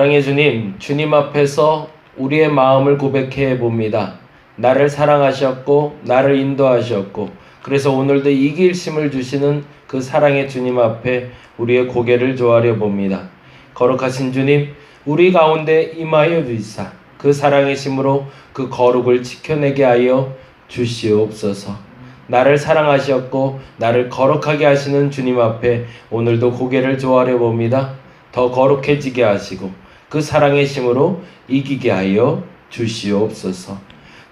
사랑의 주님, 주님 앞에서 우리의 마음을 고백해 봅니다. 나를 사랑하셨고 나를 인도하셨고 그래서 오늘도 이길 힘을 주시는 그 사랑의 주님 앞에 우리의 고개를 조아려 봅니다. 거룩하신 주님, 우리 가운데 임하여 주시사 그 사랑의 힘으로 그 거룩을 지켜내게 하여 주시옵소서. 나를 사랑하셨고 나를 거룩하게 하시는 주님 앞에 오늘도 고개를 조아려 봅니다. 더 거룩해지게 하시고 그 사랑의 힘으로 이기게 하여 주시옵소서.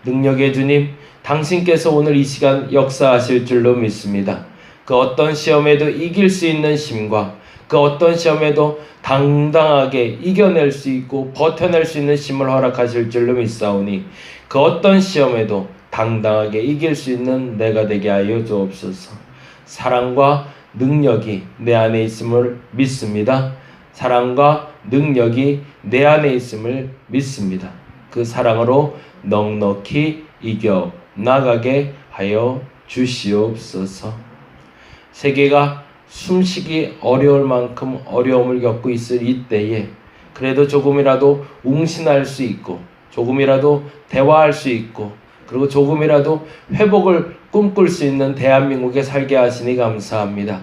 능력의 주님, 당신께서 오늘 이 시간 역사하실 줄로 믿습니다. 그 어떤 시험에도 이길 수 있는 힘과 그 어떤 시험에도 당당하게 이겨낼 수 있고 버텨낼 수 있는 힘을 허락하실 줄로 믿사오니 그 어떤 시험에도 당당하게 이길 수 있는 내가 되게 하여 주옵소서. 사랑과 능력이 내 안에 있음을 믿습니다. 사랑과 능력이 내 안에 있음을 믿습니다. 그 사랑으로 넉넉히 이겨 나가게 하여 주시옵소서. 세계가 숨쉬기 어려울 만큼 어려움을 겪고 있을 이때에 그래도 조금이라도 웅신할 수 있고 조금이라도 대화할 수 있고 그리고 조금이라도 회복을 꿈꿀 수 있는 대한민국에 살게 하시니 감사합니다.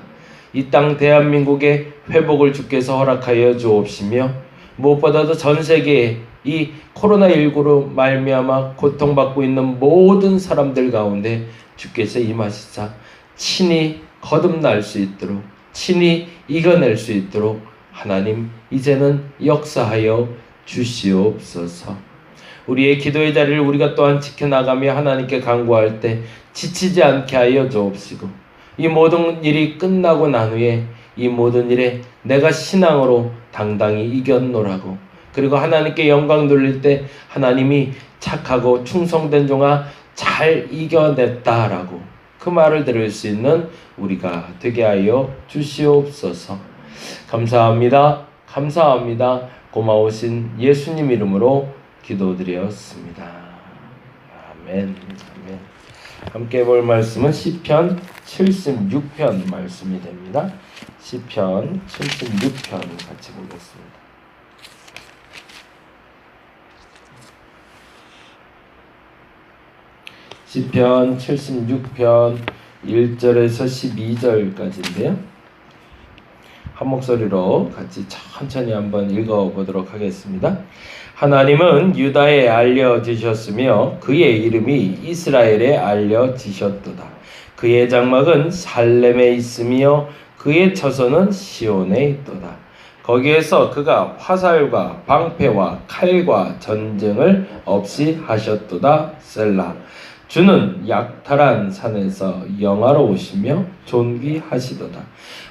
이 땅 대한민국의 회복을 주께서 허락하여 주옵시며 무엇보다도 전 세계에 이 코로나19로 말미암아 고통받고 있는 모든 사람들 가운데 주께서 임하시사 친히 거듭날 수 있도록 친히 이겨낼 수 있도록 하나님 이제는 역사하여 주시옵소서. 우리의 기도의 자리를 우리가 또한 지켜나가며 하나님께 간구할 때 지치지 않게 하여 주옵시고 이 모든 일이 끝나고 난 후에 이 모든 일에 내가 신앙으로 당당히 이겼노라고 그리고 하나님께 영광 돌릴 때 하나님이 착하고 충성된 종아 잘 이겨냈다라고 그 말을 들을 수 있는 우리가 되게 하여 주시옵소서. 감사합니다. 감사합니다. 고마우신 예수님 이름으로 기도드렸습니다. 아멘. 아멘. 함께 볼 말씀은 시편 76편 말씀이 됩니다. 시편 76편 같이 보겠습니다. 시편 76편 1절에서 12절까지인데요. 한 목소리로 같이 천천히 한번 읽어보도록 하겠습니다. 하나님은 유다에 알려지셨으며 그의 이름이 이스라엘에 알려지셨도다. 그의 장막은 살렘에 있으며 그의 처소는 시온에 있도다. 거기에서 그가 화살과 방패와 칼과 전쟁을 없이 하셨도다. 셀라. 주는 약탈한 산에서 영화로우시며 존귀하시도다.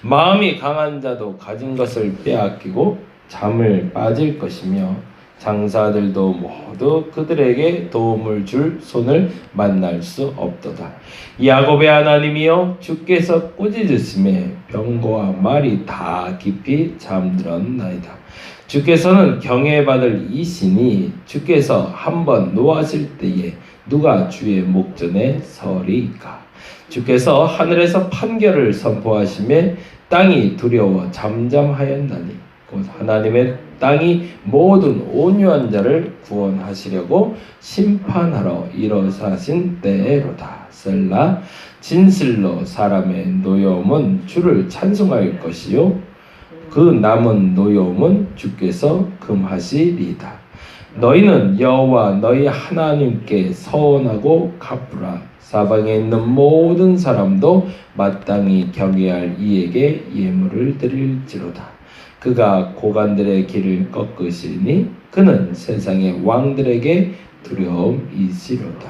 마음이 강한 자도 가진 것을 빼앗기고 잠을 빠질 것이며 장사들도 모두 그들에게 도움을 줄 손을 만날 수 없도다. 야곱의 하나님이여 주께서 꾸짖으심에 병거와 말이 다 깊이 잠들었나이다. 주께서는 경외받을 이시니 주께서 한번 노하실 때에 누가 주의 목전에 서리이까. 주께서 하늘에서 판결을 선포하시매 땅이 두려워 잠잠하였나니 곧 하나님의 땅이 모든 온유한 자를 구원하시려고 심판하러 일어서신 때로다. 셀라. 진실로 사람의 노여움은 주를 찬송할 것이요 그 남은 노여움은 주께서 금하시리이다. 너희는 여호와 너희 하나님께 서원하고 갚으라. 사방에 있는 모든 사람도 마땅히 경외할 이에게 예물을 드릴지로다. 그가 고관들의 길을 꺾으시니 그는 세상의 왕들에게 두려움이시로다.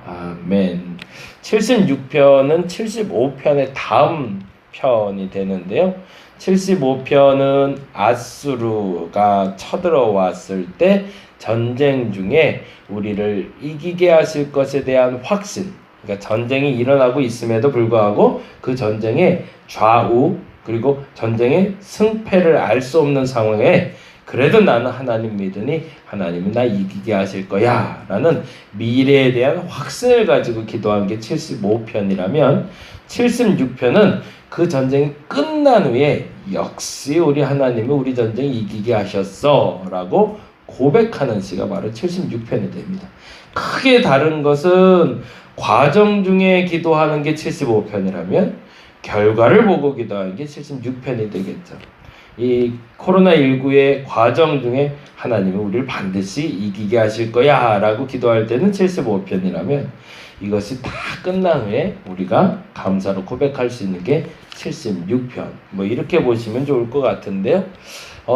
아멘. 76편은 75편의 다음 편이 되는데요. 75편은 아수르가 쳐들어왔을 때 전쟁 중에 우리를 이기게 하실 것에 대한 확신, 그러니까 전쟁이 일어나고 있음에도 불구하고 그 전쟁의 좌우 그리고 전쟁의 승패를 알 수 없는 상황에 그래도 나는 하나님 믿으니 하나님이 나 이기게 하실 거야 라는 미래에 대한 확신을 가지고 기도한 게 75편이라면 76편은 그 전쟁이 끝난 후에 역시 우리 하나님이 우리 전쟁 이기게 하셨어 라고 고백하는 시가 바로 76편이 됩니다. 크게 다른 것은 과정 중에 기도하는 게 75편이라면 결과를 보고 기도하는 게 76편이 되겠죠. 이 코로나19의 과정 중에 하나님이 우리를 반드시 이기게 하실 거야 라고 기도할 때는 75편이라면 이것이 다 끝난 후에 우리가 감사로 고백할 수 있는 게 76편 뭐 이렇게 보시면 좋을 것 같은데요.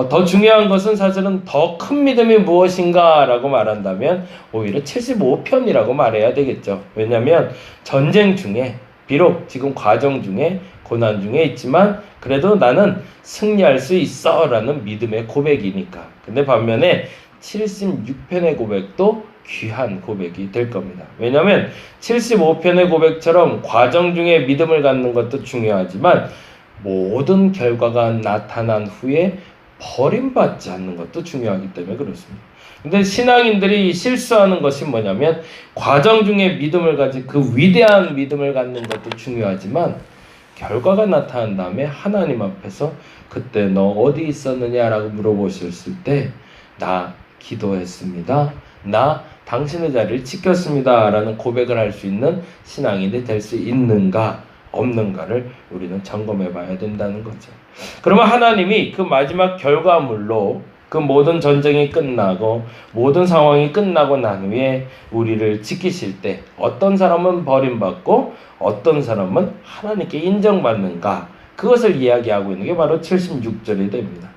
더 중요한 것은 사실은 더 큰 믿음이 무엇인가 라고 말한다면 오히려 75편이라고 말해야 되겠죠. 왜냐하면 전쟁 중에 비록 지금 과정 중에 고난 중에 있지만 그래도 나는 승리할 수 있어 라는 믿음의 고백이니까. 근데 반면에 76편의 고백도 귀한 고백이 될 겁니다. 왜냐하면 75편의 고백처럼 과정 중에 믿음을 갖는 것도 중요하지만 모든 결과가 나타난 후에 버림받지 않는 것도 중요하기 때문에 그렇습니다. 근데 신앙인들이 실수하는 것이 뭐냐면 과정 중에 믿음을 가진 그 위대한 믿음을 갖는 것도 중요하지만 결과가 나타난 다음에 하나님 앞에서 그때 너 어디 있었느냐라고 물어보셨을 때 나 기도했습니다. 나 당신의 자리를 지켰습니다. 라는 고백을 할 수 있는 신앙인이 될 수 있는가 없는가를 우리는 점검해 봐야 된다는 거죠. 그러면 하나님이 그 마지막 결과물로 그 모든 전쟁이 끝나고 모든 상황이 끝나고 난 후에 우리를 지키실 때 어떤 사람은 버림받고 어떤 사람은 하나님께 인정받는가 그것을 이야기하고 있는 게 바로 76절이 됩니다.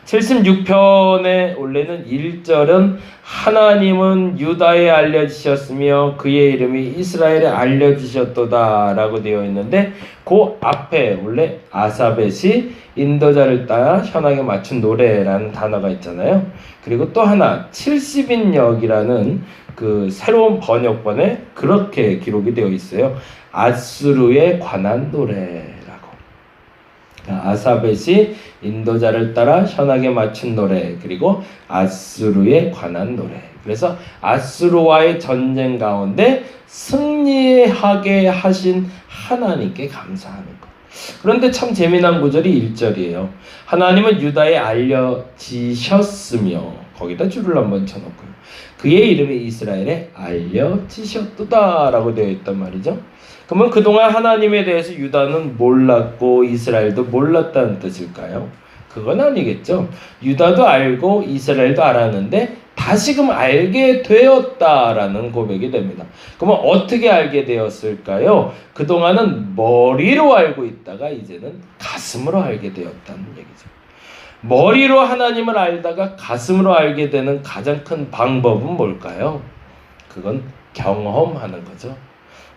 76편의 원래는 1절은 하나님은 유다에 알려지셨으며 그의 이름이 이스라엘에 알려지셨도다 라고 되어 있는데 그 앞에 원래 아사벳이 인도자를 따라 현악에 맞춘 노래라는 단어가 있잖아요. 그리고 또 하나 70인역이라는 그 새로운 번역본에 그렇게 기록이 되어 있어요. 아수르에 관한 노래라고. 아사벳이 인도자를 따라 현악에 맞춘 노래 그리고 아수르에 관한 노래. 그래서 아수르와의 전쟁 가운데 승리하게 하신 하나님께 감사하는 것. 그런데 참 재미난 구절이 1절이에요. 하나님은 유다에 알려지셨으며 거기다 줄을 한번 쳐놓고요. 그의 이름이 이스라엘에 알려지셨도다 라고 되어 있단 말이죠. 그러면 그동안 하나님에 대해서 유다는 몰랐고 이스라엘도 몰랐다는 뜻일까요? 그건 아니겠죠. 유다도 알고 이스라엘도 알았는데 다시금 알게 되었다라는 고백이 됩니다. 그러면 어떻게 알게 되었을까요? 그동안은 머리로 알고 있다가 이제는 가슴으로 알게 되었다는 얘기죠. 머리로 하나님을 알다가 가슴으로 알게 되는 가장 큰 방법은 뭘까요? 그건 경험하는 거죠.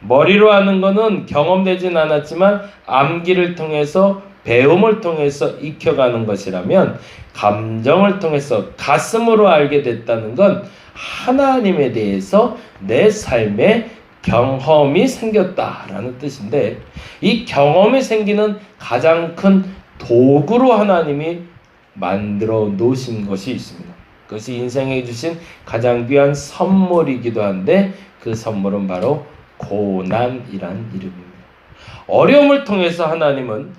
머리로 하는 거는 경험되진 않았지만 암기를 통해서 배움을 통해서 익혀가는 것이라면 감정을 통해서 가슴으로 알게 됐다는 건 하나님에 대해서 내 삶에 경험이 생겼다라는 뜻인데 이 경험이 생기는 가장 큰 도구로 하나님이 만들어 놓으신 것이 있습니다. 그것이 인생에 주신 가장 귀한 선물이기도 한데 그 선물은 바로 고난이란 이름입니다. 어려움을 통해서 하나님은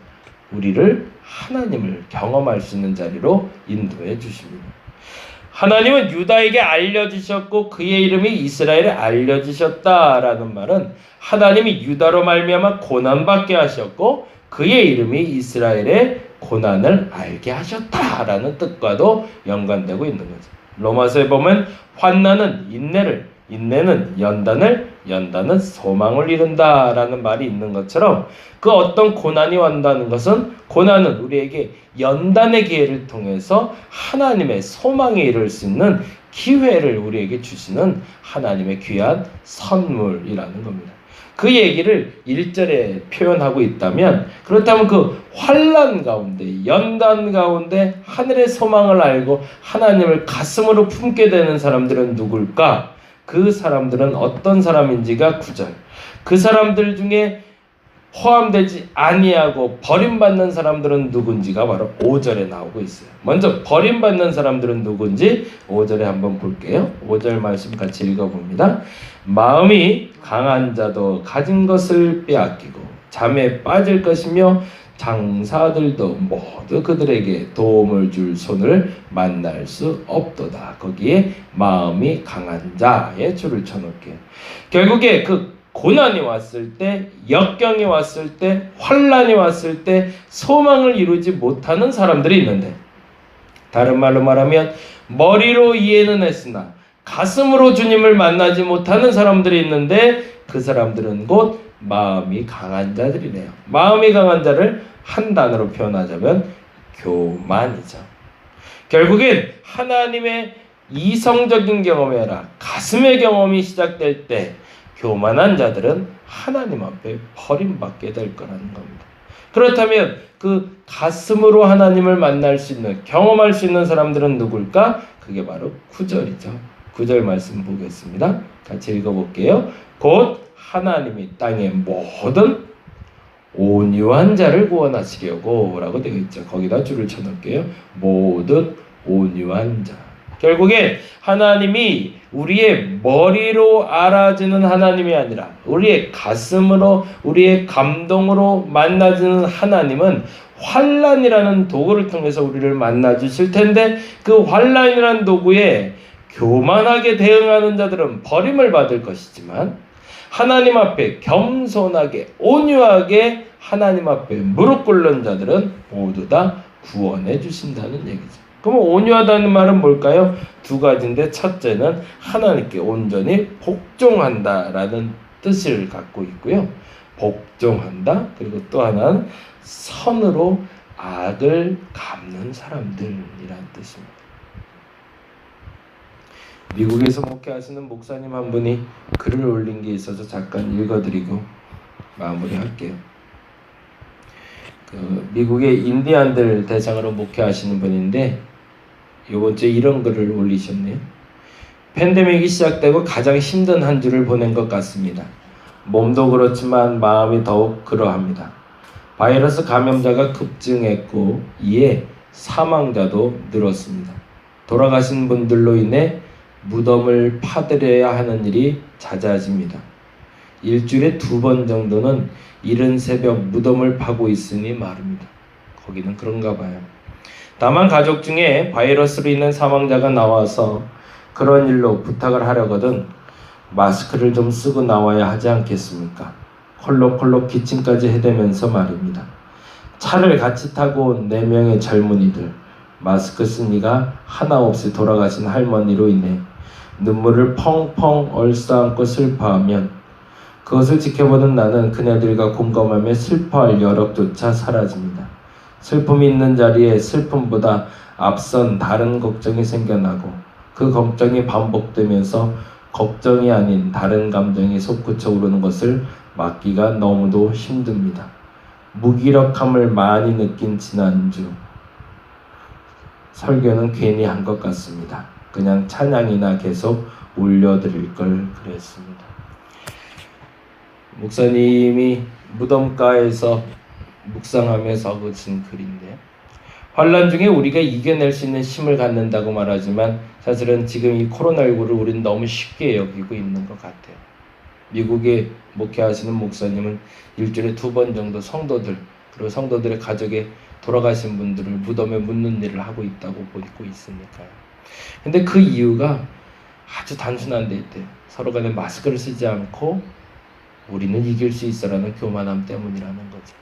우리를 하나님을 경험할 수 있는 자리로 인도해 주십니다. 하나님은 유다에게 알려지셨고 그의 이름이 이스라엘에 알려지셨다라는 말은 하나님이 유다로 말미암아 고난받게 하셨고 그의 이름이 이스라엘의 고난을 알게 하셨다라는 뜻과도 연관되고 있는 거죠. 로마서에 보면 환난은 인내를, 인내는 연단을, 연단은 소망을 이룬다라는 말이 있는 것처럼 그 어떤 고난이 온다는 것은 고난은 우리에게 연단의 기회를 통해서 하나님의 소망에 이를 수 있는 기회를 우리에게 주시는 하나님의 귀한 선물이라는 겁니다. 그 얘기를 1절에 표현하고 있다면 그렇다면 그 환난 가운데 연단 가운데 하늘의 소망을 알고 하나님을 가슴으로 품게 되는 사람들은 누굴까? 그 사람들은 어떤 사람인지가 9절. 그 사람들 중에 포함되지 아니하고 버림받는 사람들은 누군지가 바로 5절에 나오고 있어요. 먼저 버림받는 사람들은 누군지 5절에 한번 볼게요. 5절 말씀 같이 읽어봅니다. 마음이 강한 자도 가진 것을 빼앗기고 잠에 빠질 것이며 장사들도 모두 그들에게 도움을 줄 손을 만날 수 없도다. 거기에 마음이 강한 자에 줄을 쳐놓을게요. 결국에 그 고난이 왔을 때, 역경이 왔을 때, 환난이 왔을 때 소망을 이루지 못하는 사람들이 있는데, 다른 말로 말하면 머리로 이해는 했으나 가슴으로 주님을 만나지 못하는 사람들이 있는데, 그 사람들은 곧 마음이 강한 자들이네요. 마음이 강한 자를 한 단어로 표현하자면 교만이죠. 결국엔 하나님의 이성적인 경험이 아니라 가슴의 경험이 시작될 때 교만한 자들은 하나님 앞에 버림받게 될 거라는 겁니다. 그렇다면 그 가슴으로 하나님을 만날 수 있는, 경험할 수 있는 사람들은 누굴까? 그게 바로 9절이죠. 9절 말씀 보겠습니다. 같이 읽어볼게요. 곧 하나님이 땅의 모든 온유한 자를 구원하시려고 라고 되어 있죠. 거기다 줄을 쳐놓을게요. 모든 온유한 자. 결국에 하나님이 우리의 머리로 알아주는 하나님이 아니라 우리의 가슴으로, 우리의 감동으로 만나주는 하나님은 환난이라는 도구를 통해서 우리를 만나주실 텐데, 그 환난이라는 도구에 교만하게 대응하는 자들은 버림을 받을 것이지만, 하나님 앞에 겸손하게 온유하게 하나님 앞에 무릎 꿇는 자들은 모두 다 구원해 주신다는 얘기죠. 그럼 온유하다는 말은 뭘까요? 두 가지인데, 첫째는 하나님께 온전히 복종한다라는 뜻을 갖고 있고요. 복종한다. 그리고 또 하나는 선으로 악을 갚는 사람들이라는 뜻입니다. 미국에서 목회하시는 목사님 한 분이 글을 올린 게 있어서 잠깐 읽어드리고 마무리할게요. 미국의 인디안들 대상으로 목회하시는 분인데 이번 주에 이런 글을 올리셨네요. 팬데믹이 시작되고 가장 힘든 한 주를 보낸 것 같습니다. 몸도 그렇지만 마음이 더욱 그러합니다. 바이러스 감염자가 급증했고 이에 사망자도 늘었습니다. 돌아가신 분들로 인해 무덤을 파드려야 하는 일이 잦아집니다. 일주일에 2번 정도는 이른 새벽 무덤을 파고 있으니 말입니다. 거기는 그런가 봐요. 다만 가족 중에 바이러스로 인한 사망자가 나와서 그런 일로 부탁을 하려거든 마스크를 좀 쓰고 나와야 하지 않겠습니까? 콜록콜록 기침까지 해대면서 말입니다. 차를 같이 타고 온 4명의 젊은이들, 마스크 쓴 이가 하나 없이 돌아가신 할머니로 인해 눈물을 펑펑 얼싸안고 슬퍼하면 그것을 지켜보는 나는 그네들과 공감하며 슬퍼할 여력조차 사라집니다. 슬픔이 있는 자리에 슬픔보다 앞선 다른 걱정이 생겨나고 그 걱정이 반복되면서 걱정이 아닌 다른 감정이 솟구쳐 오르는 것을 막기가 너무도 힘듭니다. 무기력함을 많이 느낀 지난주 설교는 괜히 한 것 같습니다. 그냥 찬양이나 계속 올려드릴 걸 그랬습니다. 목사님이 무덤가에서 묵상하면서 적으신 글인데요. 환난 중에 우리가 이겨낼 수 있는 힘을 갖는다고 말하지만 사실은 지금 이 코로나19를 우리는 너무 쉽게 여기고 있는 것 같아요. 미국에 목회하시는 목사님은 일주일에 2번 정도 성도들 그리고 성도들의 가족에 돌아가신 분들을 무덤에 묻는 일을 하고 있다고 보고 있으니까요. 근데 그 이유가 아주 단순한 데 있대요. 서로 간에 마스크를 쓰지 않고 우리는 이길 수 있어라는 교만함 때문이라는 거죠.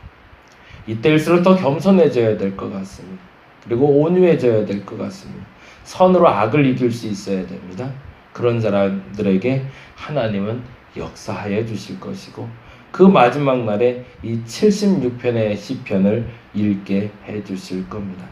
이때일수록 더 겸손해져야 될 것 같습니다. 그리고 온유해져야 될 것 같습니다. 선으로 악을 이길 수 있어야 됩니다. 그런 사람들에게 하나님은 역사하여 주실 것이고 그 마지막 날에 이 76편의 시편을 읽게 해 주실 겁니다.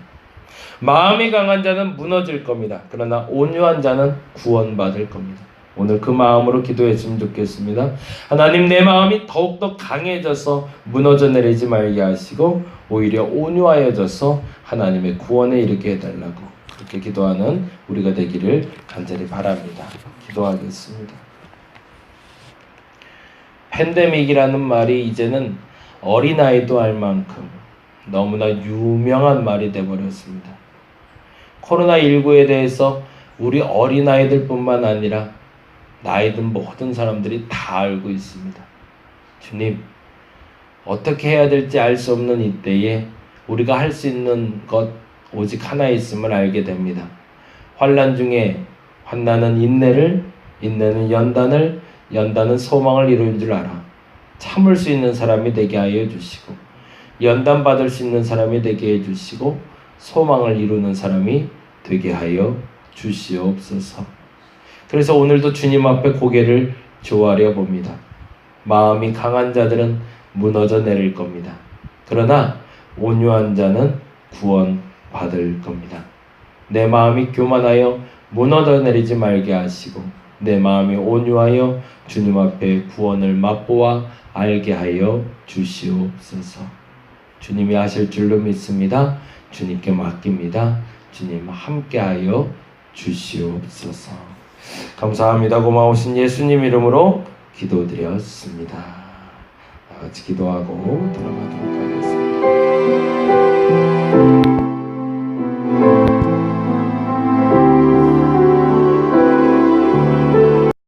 마음이 강한 자는 무너질 겁니다. 그러나 온유한 자는 구원받을 겁니다. 오늘 그 마음으로 기도했으면 좋겠습니다. 하나님, 내 마음이 더욱더 강해져서 무너져 내리지 말게 하시고 오히려 온유하여져서 하나님의 구원에 이르게 해달라고 그렇게 기도하는 우리가 되기를 간절히 바랍니다. 기도하겠습니다. 팬데믹이라는 말이 이제는 어린아이도 알 만큼 너무나 유명한 말이 되어버렸습니다. 코로나19에 대해서 우리 어린아이들뿐만 아니라 나이 든 모든 사람들이 다 알고 있습니다. 주님, 어떻게 해야 될지 알 수 없는 이때에 우리가 할 수 있는 것 오직 하나 있음을 알게 됩니다. 환난 중에 환난은 인내를, 인내는 연단을, 연단은 소망을 이루는 줄 알아. 참을 수 있는 사람이 되게 하여 주시고, 연단 받을 수 있는 사람이 되게 해 주시고, 소망을 이루는 사람이 되게 하여 주시옵소서. 그래서 오늘도 주님 앞에 고개를 조아려 봅니다. 마음이 강한 자들은 무너져 내릴 겁니다. 그러나 온유한 자는 구원받을 겁니다. 내 마음이 교만하여 무너져 내리지 말게 하시고 내 마음이 온유하여 주님 앞에 구원을 맛보아 알게 하여 주시옵소서. 주님이 하실 줄로 믿습니다. 주님께 맡깁니다. 주님 함께하여 주시옵소서. 감사합니다. 고마우신 예수님 이름으로 기도드렸습니다. 다 같이 기도하고 돌아가도록 하겠습니다.